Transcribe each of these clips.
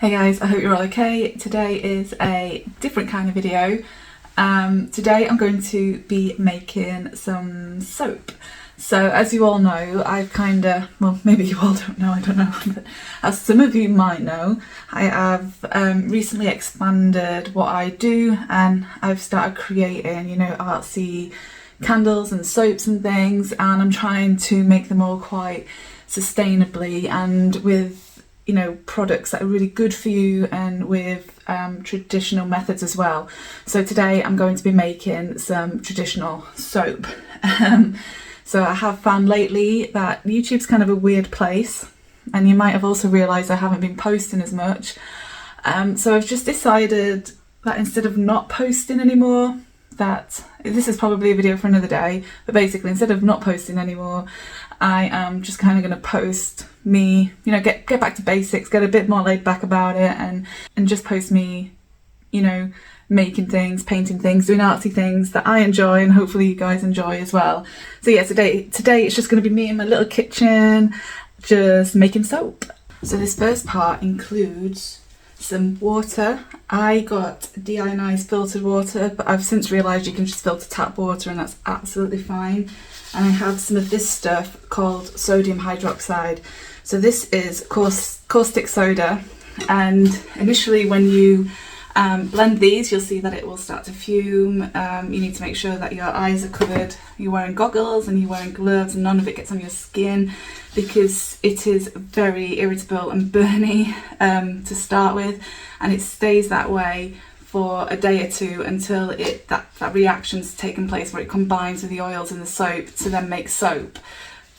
Hey guys, I hope you're all okay. Today is a different kind of video. Today I'm going to be making some soap. So as you all know, I've well, maybe you all don't know, I don't know, but as some of you might know, I have recently expanded what I do, and I've started creating, artsy candles and soaps and things, and I'm trying to make them all quite sustainably and with products that are really good for you, and with traditional methods as well. So today I'm going to be making some traditional soap. So I have found lately that YouTube's kind of a weird place, and you might have also realised I haven't been posting as much. So I've just decided that instead of not posting anymore, that this is probably a video for another day, but basically instead of not posting anymore, I am just kind of going to post me, get back to basics, get a bit more laid back about it, and just post me, making things, painting things, doing artsy things that I enjoy and hopefully you guys enjoy as well. So yeah, today it's just going to be me in my little kitchen just making soap. So this first part includes some water. I got deionized filtered water, but I've since realised you can just filter tap water and that's absolutely fine. And I have some of this stuff called sodium hydroxide. So this is caustic soda, and initially when you blend these, you'll see that it will start to fume. You need to make sure that your eyes are covered, you're wearing goggles and you're wearing gloves, and none of it gets on your skin, because it is very irritable and burny to start with, and it stays that way for a day or two until that reaction's taken place where it combines with the oils in the soap to then make soap.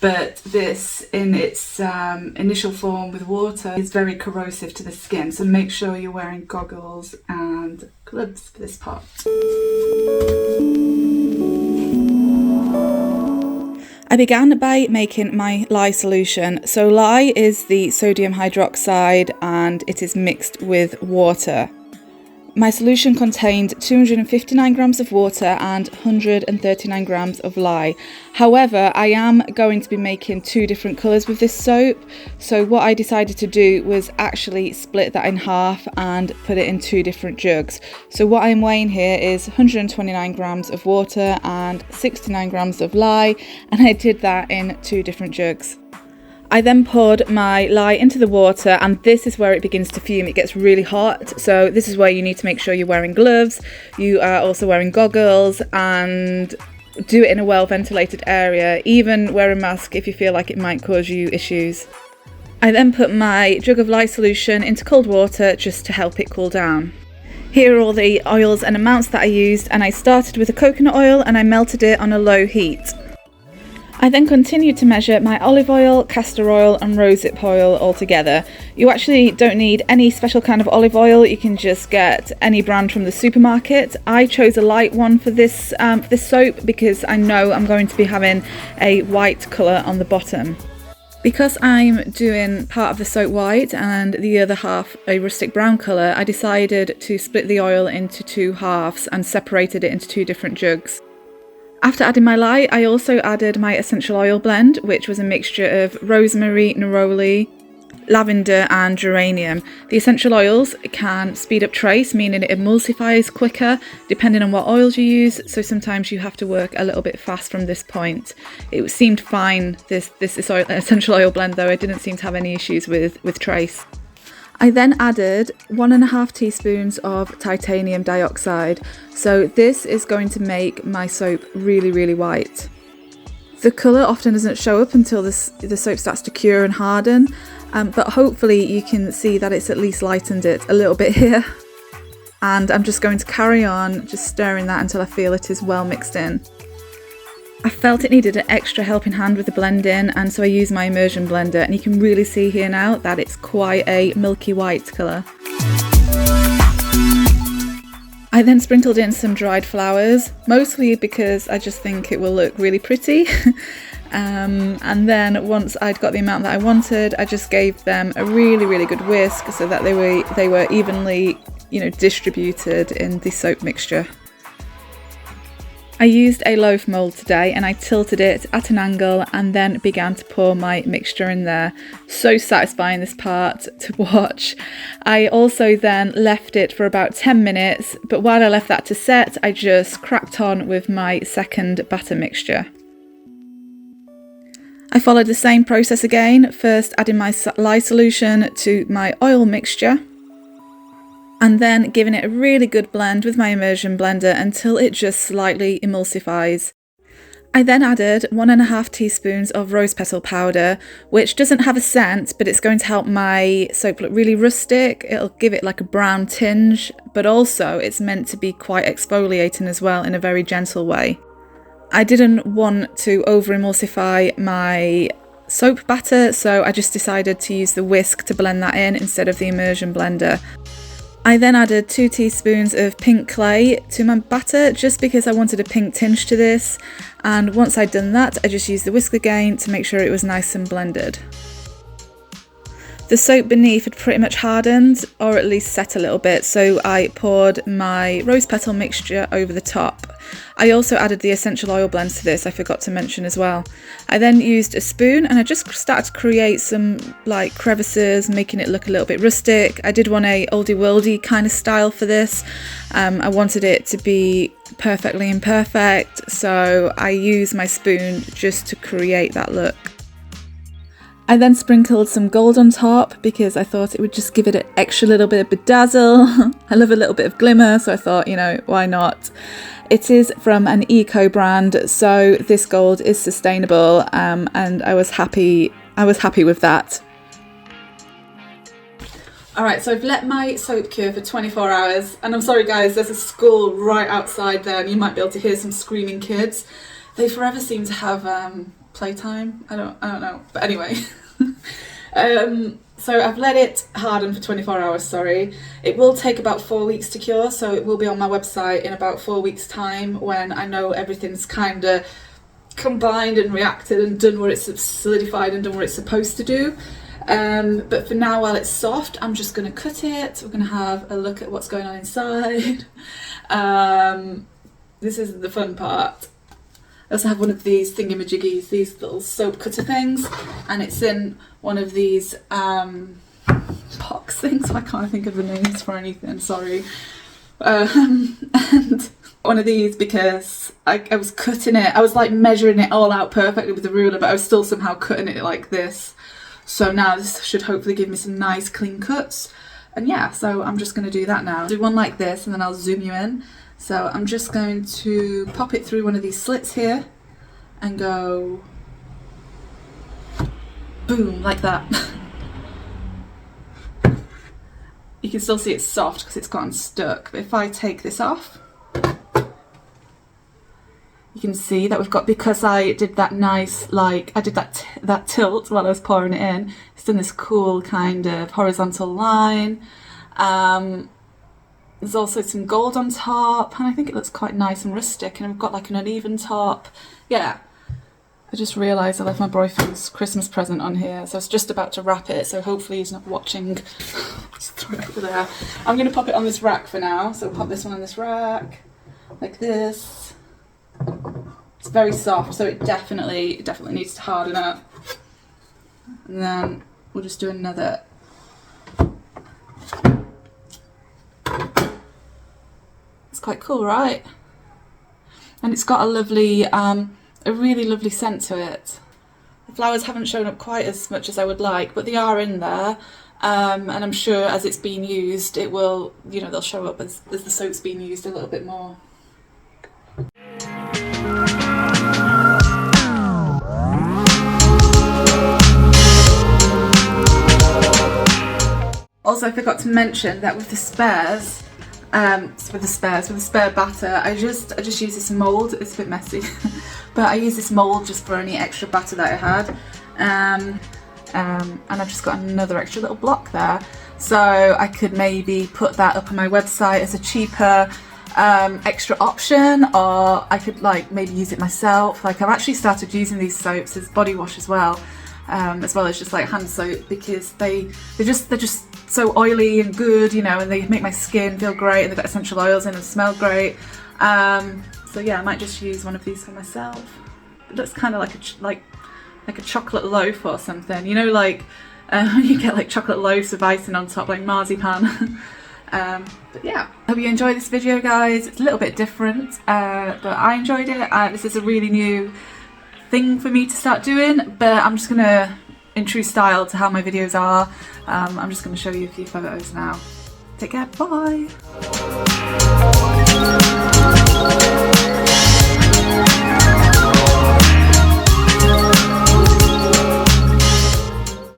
But this, in its initial form with water, is very corrosive to the skin, so make sure you're wearing goggles and gloves for this part. I began by making my lye solution. So lye is the sodium hydroxide and it is mixed with water. My solution contained 259 grams of water and 139 grams of lye. However, I am going to be making two different colours with this soap. So what I decided to do was actually split that in half and put it in two different jugs. So what I'm weighing here is 129 grams of water and 69 grams of lye, and I did that in two different jugs. I then poured my lye into the water, and this is where it begins to fume. It gets really hot, so this is where you need to make sure you're wearing gloves, you are also wearing goggles, and do it in a well ventilated area. Even wear a mask if you feel like it might cause you issues. I then put my jug of lye solution into cold water just to help it cool down. Here are all the oils and amounts that I used, and I started with a coconut oil and I melted it on a low heat. I then continued to measure my olive oil, castor oil and rosehip oil all together. You actually don't need any special kind of olive oil, you can just get any brand from the supermarket. I chose a light one for this soap because I know I'm going to be having a white colour on the bottom. Because I'm doing part of the soap white and the other half a rustic brown colour, I decided to split the oil into two halves and separated it into two different jugs. After adding my lye, I also added my essential oil blend, which was a mixture of rosemary, neroli, lavender and geranium. The essential oils can speed up trace, meaning it emulsifies quicker depending on what oils you use, so sometimes you have to work a little bit fast from this point. It seemed fine, this essential oil blend, though. I didn't seem to have any issues with trace. I then added 1.5 teaspoons of Titanijm Dioxide. So this is going to make my soap really, really white. The colour often doesn't show up until the soap starts to cure and harden, but hopefully you can see that it's at least lightened it a little bit here. And I'm just going to carry on just stirring that until I feel it is well mixed in. I felt it needed an extra helping hand with the blending, and so I used my immersion blender, and you can really see here now that it's quite a milky white colour. I then sprinkled in some dried flowers, mostly because I just think it will look really pretty. And then once I'd got the amount that I wanted, I just gave them a really, really good whisk so that they were evenly, distributed in the soap mixture. I used a loaf mould today and I tilted it at an angle and then began to pour my mixture in there. So satisfying, this part to watch. I also then left it for about 10 minutes, but while I left that to set, I just cracked on with my second batter mixture. I followed the same process again, first adding my lye solution to my oil mixture, and then giving it a really good blend with my immersion blender until it just slightly emulsifies. I then added 1.5 teaspoons of Rose Petal Powder, which doesn't have a scent, but it's going to help my soap look really rustic. It'll give it like a brown tinge, but also it's meant to be quite exfoliating as well in a very gentle way. I didn't want to over emulsify my soap batter, so I just decided to use the whisk to blend that in instead of the immersion blender. I then added 2 teaspoons of pink clay to my batter just because I wanted a pink tinge to this, and once I'd done that I just used the whisk again to make sure it was nice and blended. The soap beneath had pretty much hardened, or at least set a little bit, so I poured my rose petal mixture over the top. I also added the essential oil blends to this, I forgot to mention as well. I then used a spoon and I just started to create some like crevices, making it look a little bit rustic. I did want a oldie worldy kind of style for this. I wanted it to be perfectly imperfect, so I used my spoon just to create that look. I then sprinkled some gold on top because I thought it would just give it an extra little bit of bedazzle. I love a little bit of glimmer, so I thought, you know, why not? It is from an eco brand, so this gold is sustainable, and I was happy with that. Alright, so I've let my soap cure for 24 hours, and I'm sorry guys, there's a school right outside there and you might be able to hear some screaming kids. They forever seem to have playtime. I don't know, but anyway. So I've let it harden for 24 hours, sorry. It will take about 4 weeks to cure, so it will be on my website in about 4 weeks time when I know everything's kind of combined and reacted and done what it's solidified and done what it's supposed to do. But for now, while it's soft, I'm just going to cut it. We're going to have a look at what's going on inside. This isn't the fun part. I also have one of these thingamajiggies, these little soap cutter things, and it's in one of these box things. I can't think of the names for anything, sorry. And one of these because I was cutting it, I was like measuring it all out perfectly with the ruler, but I was still somehow cutting it like this. So now this should hopefully give me some nice clean cuts. And yeah, so I'm just going to do that now. Do one like this and then I'll zoom you in. So I'm just going to pop it through one of these slits here and go boom, like that. You can still see it's soft because it's gotten stuck, but if I take this off, you can see that we've got, because I did that nice, like, I did that tilt while I was pouring it in, it's done this cool kind of horizontal line. There's also some gold on top, and I think it looks quite nice and rustic, and we've got like an uneven top. Yeah, I just realised I left my boyfriend's Christmas present on here, so I was just about to wrap it, so hopefully he's not watching. Just throw it over there. I'm going to pop it on this rack for now, so pop this one on this rack, like this. It's very soft, so it definitely needs to harden up. And then we'll just do another. It's quite cool, right? And it's got a lovely, a really lovely scent to it. The flowers haven't shown up quite as much as I would like, but they are in there. And I'm sure as it's being used, it will, you know, they'll show up as the soap's being used a little bit more. Also, I forgot to mention that with the spares, with the spare batter, I just use this mould. It's a bit messy, but I use this mould just for any extra batter that I had, and I've just got another extra little block there, so I could maybe put that up on my website as a cheaper extra option, or I could like maybe use it myself. Like, I've actually started using these soaps as body wash as well as just like hand soap, because they're just so oily and good, you know, and they make my skin feel great, and they've got essential oils in and smell great. So yeah, I might just use one of these for myself. It looks kind of like a chocolate loaf or something. You know, like you get like chocolate loaves with icing on top, like marzipan. But yeah, hope you enjoy this video, guys. It's a little bit different, but I enjoyed it. This is a really new thing for me to start doing, but I'm just gonna, in true style to how my videos are, I'm just gonna show you a few photos now. Take care, bye!